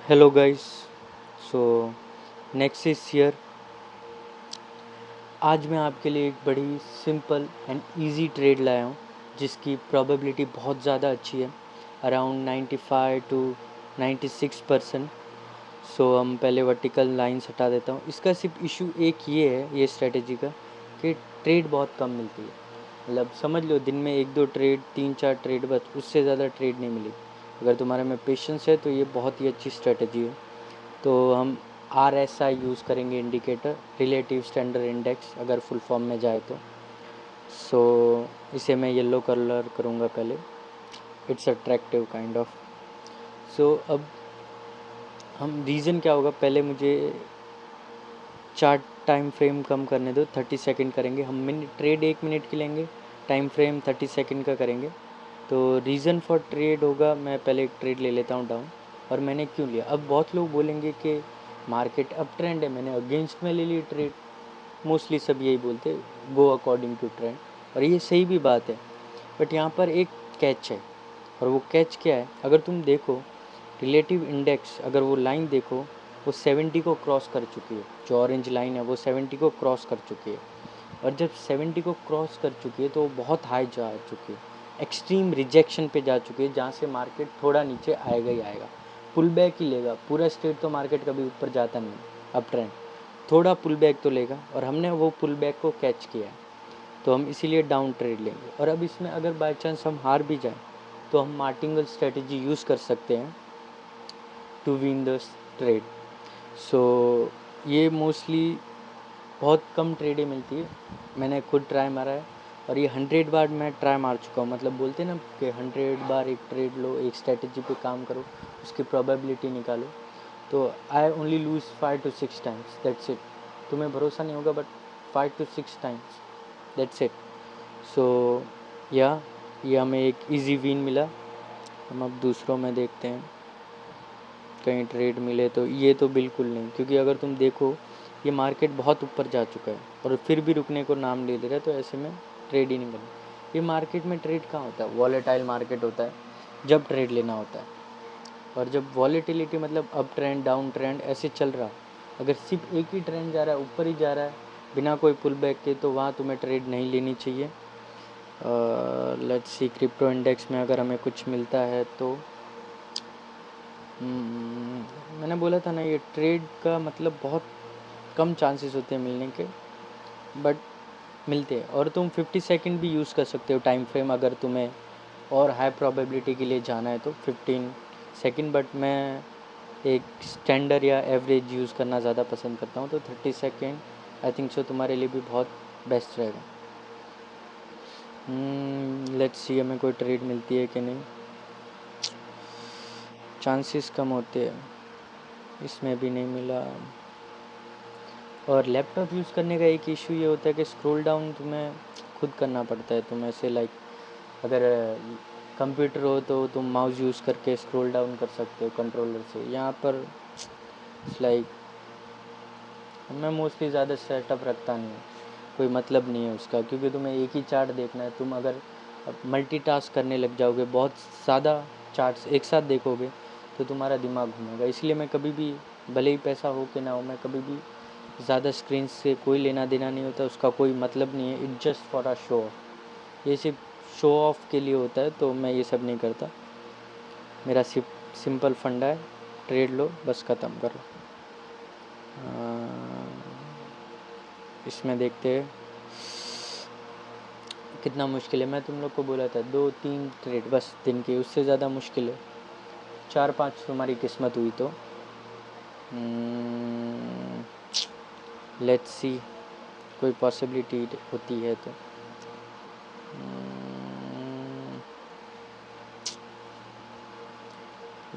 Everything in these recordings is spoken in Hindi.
Hello guys. So next is here. आज मैं आपके लिए एक बड़ी सिंपल एंड इजी ट्रेड लाया हूँ जिसकी प्रोबेबिलिटी बहुत ज़्यादा अच्छी है, अराउंड 95 टू 96%। सो हम पहले वर्टिकल लाइंस हटा देता हूँ। इसका सिर्फ इशू एक ये है, ये स्ट्रेटजी का, कि ट्रेड बहुत कम मिलती है। मतलब समझ लो दिन में 1-2 ट्रेड, 3-4 ट्रेड, बस उससे ज़्यादा ट्रेड नहीं मिलेगी। अगर तुम्हारे में पेशेंस है तो ये बहुत ही अच्छी स्ट्रेटजी है। तो हम RSI यूज़ करेंगे, इंडिकेटर रिलेटिव स्टैंडर्ड इंडेक्स, अगर फुल फॉर्म में जाए तो। सो इसे मैं येलो कलर करूँगा पहले। It's attractive kind of. So अब हम रीज़न क्या होगा, पहले मुझे चार्ट टाइम फ्रेम कम करने दो, 30 सेकंड करेंगे हम। ट्रेड 1 मिनट की लेंगे, टाइम फ्रेम 30 सेकंड का करेंगे। तो रीज़न फॉर ट्रेड होगा, मैं पहले एक ट्रेड ले लेता हूँ डाउन। और मैंने क्यों लिया, अब बहुत लोग बोलेंगे कि मार्केट अप ट्रेंड है, मैंने अगेंस्ट में ले ली ट्रेड। मोस्टली सब यही बोलते, गो अकॉर्डिंग टू ट्रेंड, और ये सही भी बात है। बट यहाँ पर एक कैच है, और वो कैच क्या है, अगर तुम देखो रिलेटिव इंडेक्स, अगर वो लाइन देखो, वो 70 को क्रॉस कर चुकी है। जो ऑरेंज लाइन है वो 70 को क्रॉस कर चुकी है। और जब 70 को क्रॉस कर चुकी है तो वो बहुत हाई जा चुकी है, एक्सट्रीम रिजेक्शन पे जा चुकी है, जहाँ से मार्केट थोड़ा नीचे आएगा ही आएगा, पुल बैक ही लेगा। पूरा स्ट्रेट तो मार्केट कभी ऊपर जाता नहीं, अप ट्रेंड थोड़ा पुल बैक तो लेगा, और हमने वो पुल बैक को कैच किया है, तो हम इसीलिए डाउन ट्रेड लेंगे। और अब इसमें अगर बाई चांस हम हार भी जाएं तो हम मार्टिंगल स्ट्रेटजी यूज़ कर सकते हैं टू विन द ट्रेड। सो ये मोस्टली बहुत कम ट्रेडें मिलती है, मैंने खुद ट्राई मारा है, और ये 100 बार मैं ट्राई मार चुका हूँ। मतलब बोलते हैं ना कि 100 बार एक ट्रेड लो, एक स्ट्रेटजी पे काम करो, उसकी प्रोबेबिलिटी निकालो। तो I only lose 5 to 6 times, that's it. तुम्हें भरोसा नहीं होगा, but 5 to 6 times, that's it. So या ये हमें एक इजी विन मिला। हम अब दूसरों में देखते हैं कहीं ट्रेड मिले तो। ये तो बिल्कुल नहीं, क्योंकि अगर तुम देखो ये मार्केट बहुत ऊपर जा चुका है और फिर भी रुकने को नाम ले ले रहा है, तो ऐसे में ट्रेड ही नहीं करना। ये मार्केट में ट्रेड कहाँ होता है, वॉलेटाइल मार्केट होता है, जब ट्रेड लेना होता है। और जब वॉलेटिलिटी मतलब अप ट्रेंड डाउन ट्रेंड ऐसे चल रहा, अगर सिर्फ एक ही ट्रेंड जा रहा है, ऊपर ही जा रहा है बिना कोई पुल बैक के, तो वहाँ तुम्हें ट्रेड नहीं लेनी चाहिए। लेट्स सी क्रिप्टो इंडेक्स में अगर हमें कुछ मिलता है तो मैंने बोला था ना, ये ट्रेड का मतलब बहुत कम चांसेस होते हैं मिलने के, बट मिलते हैं। और तुम 50 सेकंड भी यूज़ कर सकते हो टाइम फ्रेम, अगर तुम्हें और हाई प्रोबेबिलिटी के लिए जाना है तो 15 सेकंड। बट मैं एक स्टैंडर्ड या एवरेज यूज़ करना ज़्यादा पसंद करता हूँ, तो 30 सेकंड आई थिंक सो तुम्हारे लिए भी बहुत बेस्ट रहेगा। लेट्स सी हमें कोई ट्रेड मिलती है कि नहीं, चांसेस कम होते हैं। इसमें भी नहीं मिला। और लैपटॉप यूज़ करने का एक इशू ये होता है कि स्क्रॉल डाउन तुम्हें खुद करना पड़ता है। तुम ऐसे लाइक अगर कंप्यूटर हो तो तुम माउस यूज़ करके स्क्रॉल डाउन कर सकते हो कंट्रोलर से। यहाँ पर लाइक मैं मोस्टली ज़्यादा सेटअप रखता नहीं हूँ, कोई मतलब नहीं है उसका, क्योंकि तुम्हें एक ही चार्ट देखना है। तुम अगर मल्टीटास्क करने लग जाओगे, बहुत ज़्यादा चार्ट्स एक साथ देखोगे, तो तुम्हारा दिमाग घूमेगा। इसलिए मैं कभी भी, भले ही पैसा हो कि ना हो, मैं कभी भी ज़्यादा स्क्रीन से कोई लेना देना नहीं होता, उसका कोई मतलब नहीं है। It just for a show off, ये सिर्फ शो ऑफ के लिए होता है, तो मैं ये सब नहीं करता। मेरा सिर्फ सिंपल फंडा है, ट्रेड लो बस, ख़त्म करो। इसमें देखते हैं कितना मुश्किल है। मैं तुम लोग को बोला था 2-3 ट्रेड बस दिन की, उससे ज़्यादा मुश्किल है। 4-5 तुम्हारी किस्मत हुई तो लेट्स सी कोई पॉसिबिलिटी होती है तो।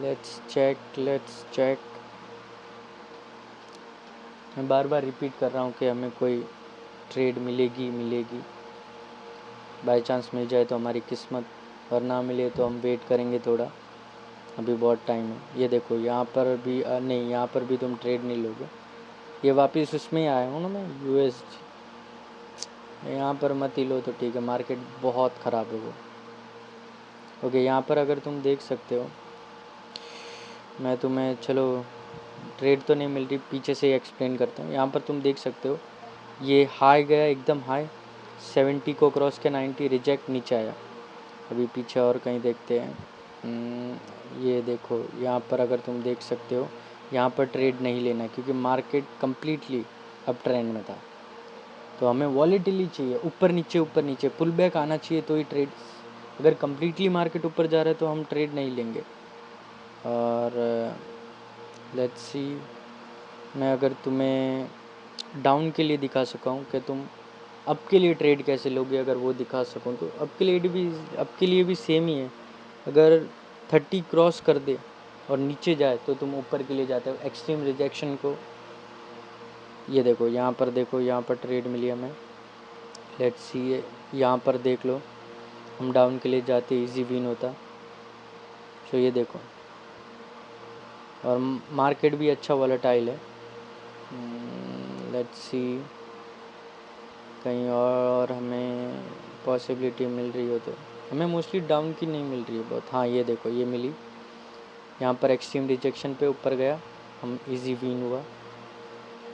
Let's check. मैं बार बार रिपीट कर रहा हूँ कि हमें कोई ट्रेड मिलेगी। बाय चांस मिल जाए तो हमारी किस्मत, और ना मिले तो हम वेट करेंगे थोड़ा, अभी बहुत टाइम है। ये देखो यहाँ पर भी नहीं, यहाँ पर भी तुम ट्रेड नहीं लोगे। ये वापस उसमें ही आया हूँ ना मैं, USD। यहाँ पर मत ही लो तो ठीक है, मार्केट बहुत ख़राब है वो। ओके, यहाँ पर अगर तुम देख सकते हो, मैं तुम्हें चलो ट्रेड तो नहीं मिल रही, पीछे से एक्सप्लेन करता हूँ। यहाँ पर तुम देख सकते हो ये हाई गया एकदम हाई, 70 को क्रॉस के 90 रिजेक्ट नीचे आया। अभी पीछे और कहीं देखते हैं। ये देखो यहाँ पर अगर तुम देख सकते हो, यहाँ पर ट्रेड नहीं लेना क्योंकि मार्केट कम्प्लीटली अब ट्रेंड में था। तो हमें वॉलेटिली चाहिए, ऊपर नीचे पुल बैक आना चाहिए तो ही ट्रेड। अगर कम्प्लीटली मार्केट ऊपर जा रहा है तो हम ट्रेड नहीं लेंगे। और लेट्स सी, मैं अगर तुम्हें डाउन के लिए दिखा सका हूँ कि तुम अप के लिए ट्रेड कैसे लोगे, अगर वो दिखा सकूँ तो अप के लिए भी सेम ही है। अगर 30 क्रॉस कर दे और नीचे जाए तो तुम ऊपर के लिए जाते हो। एक्सट्रीम रिजेक्शन को ये देखो, यहाँ पर ट्रेड मिली हमें। लेट्स सी, यहाँ पर देख लो, हम डाउन के लिए जाते इजी विन होता। तो ये देखो, और मार्केट भी अच्छा वॉलेटाइल है। लेट्स सी, कहीं और हमें पॉसिबिलिटी मिल रही हो तो। हमें मोस्टली डाउन की नहीं मिल रही है बहुत। हाँ ये देखो, ये मिली, यहाँ पर एक्सट्रीम रिजेक्शन पे ऊपर गया, हम इजी विन हुआ।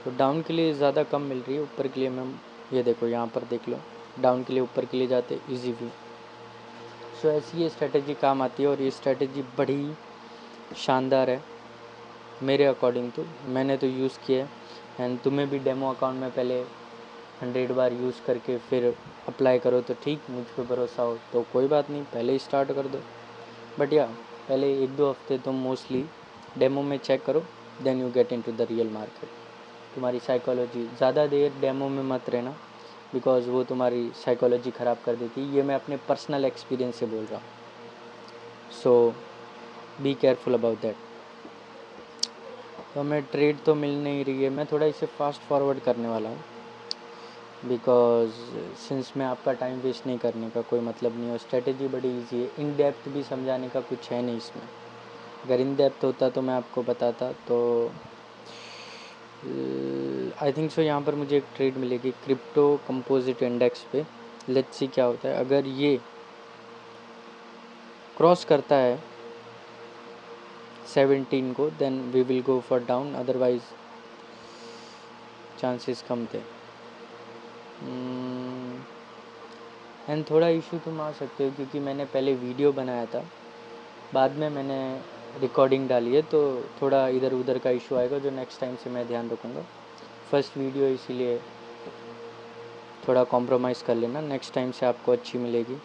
तो डाउन के लिए ज़्यादा कम मिल रही है, ऊपर के लिए मैम ये देखो, यहाँ पर देख लो, डाउन के लिए ऊपर के लिए जाते इजी विन। सो ऐसी ये स्ट्रेटेजी काम आती है और ये स्ट्रेटेजी बड़ी शानदार है मेरे अकॉर्डिंग। तो मैंने तो यूज़ किया है, एंड तुम्हें भी डेमो अकाउंट में पहले 100 बार यूज़ करके फिर अप्लाई करो तो ठीक। मुझ पे भरोसा हो तो कोई बात नहीं, पहले ही स्टार्ट कर दो। बट या पहले 1-2 हफ्ते तुम मोस्टली डेमो में चेक करो, then you get into the real market. तुम्हारी साइकोलॉजी, ज़्यादा देर डेमो में मत रहना बिकॉज़ वो तुम्हारी साइकोलॉजी ख़राब कर देती है। ये मैं अपने पर्सनल एक्सपीरियंस से बोल रहा हूँ। सो बी केयरफुल अबाउट दैट। तो हमें ट्रेड तो मिल नहीं रही है, मैं थोड़ा इसे फास्ट फॉरवर्ड करने वाला हूँ बिकॉज सिंस मैं आपका टाइम वेस्ट नहीं करने का कोई मतलब नहीं है। स्ट्रेटेजी बड़ी इजी है, इन डेप्थ भी समझाने का कुछ है नहीं इसमें। अगर इन डेप्थ होता तो मैं आपको बताता। तो आई थिंक सो यहाँ पर मुझे एक ट्रेड मिलेगी क्रिप्टो कंपोजिट इंडेक्स पे। लेट्स सी क्या होता है। अगर ये क्रॉस करता है 17 को then we will go for down, otherwise chances कम थे। एंड थोड़ा इशू तुम आ सकते हो क्योंकि मैंने पहले वीडियो बनाया था, बाद में मैंने रिकॉर्डिंग डाली है, तो थोड़ा इधर उधर का इशू आएगा जो नेक्स्ट टाइम से मैं ध्यान रखूँगा। फर्स्ट वीडियो इसीलिए थोड़ा कॉम्प्रोमाइज़ कर लेना, नेक्स्ट टाइम से आपको अच्छी मिलेगी।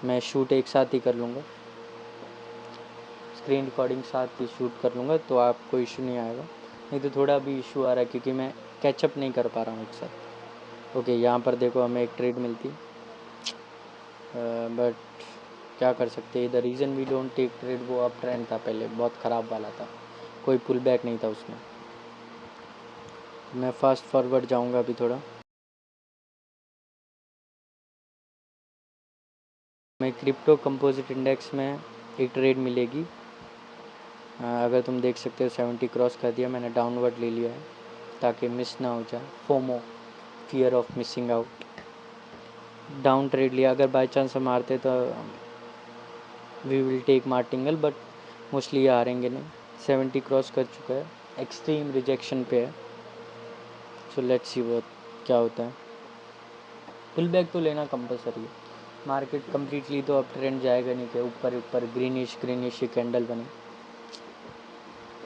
मैं शूट एक साथ ही कर लूँगा, स्क्रीन रिकॉर्डिंग साथ ही शूट कर लूँगा तो आपको इशू नहीं आएगा। नहीं तो थोड़ा भी इशू आ रहा है क्योंकि मैं कैचअप नहीं कर पा रहा हूँ एक साथ। ओके, यहाँ पर देखो हमें एक ट्रेड मिलती, बट क्या कर सकते हैं। The reason we don't take trade, वो अप ट्रेंड था पहले, बहुत ख़राब वाला था, कोई पुल बैक नहीं था उसमें। मैं फास्ट फॉरवर्ड जाऊँगा अभी थोड़ा। मैं क्रिप्टो कंपोजिट इंडेक्स में एक ट्रेड मिलेगी। अगर तुम देख सकते हो 70 क्रॉस कर दिया, मैंने डाउनवर्ड ले लिया है ताकि मिस ना हो जाए। FOMO, fear of missing out. Down trade लिया, अगर बाई चांस हम हारते तो we will take martingale, but mostly ये हारेंगे नहीं। 70 क्रॉस कर चुका है, एक्सट्रीम रिजेक्शन पे है। सो लेट्स सी वो क्या होता है। पुल बैक तो लेना कंपलसरी है, मार्केट कम्प्लीटली तो अब ट्रेंड जाएगा नहीं कि ऊपर ऊपर ग्रीनिश ग्रीनिश कैंडल बने।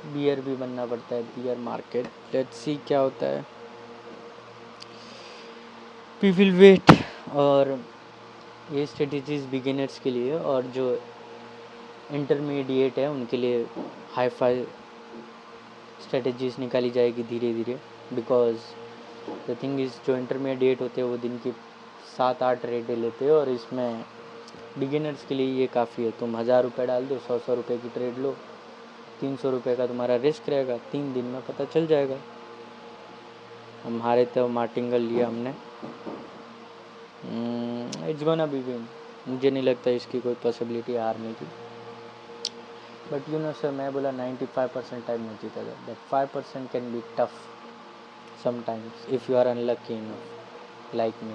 बियर भी बनना पड़ता है, बियर मार्केट। लेट्स सी क्या होता है, वी विल वेट। और ये स्ट्रेटजीज बिगिनर्स के लिए और जो इंटरमीडिएट है उनके लिए हाई फाई स्ट्रेटजीज निकाली जाएगी धीरे धीरे। बिकॉज द थिंग इज़, जो इंटरमीडिएट होते हैं वो दिन की 7-8 रेटें लेते हैं और इसमें बिगिनर्स के लिए ये काफ़ी है। तुम 1000 रुपये डाल दो, 100 रुपये की ट्रेड लो, 300 रुपये का तुम्हारा रिस्क रहेगा, 3 दिन में पता चल जाएगा। हम हारे थे, मार्टिंगल लिया हमने। इट्स गोना बी विन, मुझे नहीं लगता इसकी कोई पॉसिबिलिटी हारने की। बट यू नो सर, मैं बोला 95% टाइम में जीता था, but 5% can be tough sometimes if you are unlucky enough like me.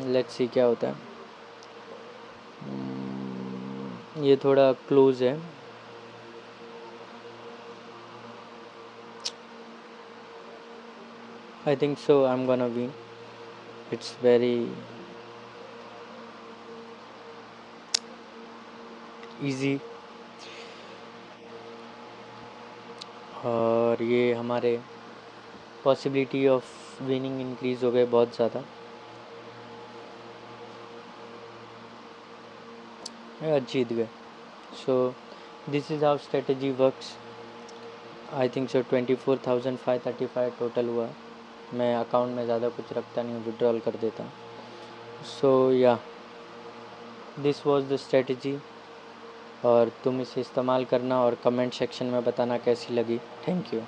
Let's see क्या होता है। ये थोड़ा क्लोज है। I think so I am gonna win. It's very easy. और ये हमारे पॉसिबिलिटी ऑफ विनिंग इंक्रीज़ हो गए बहुत ज़्यादा। जीत गए। So this is how strategy works. I think so 24,535 total हुआ। मैं अकाउंट में ज़्यादा कुछ रखता नहीं हूँ, विड्रॉल कर देता हूँ। सो या दिस वाज द स्ट्रेटजी। और तुम इसे इस्तेमाल करना और कमेंट सेक्शन में बताना कैसी लगी। Thank you.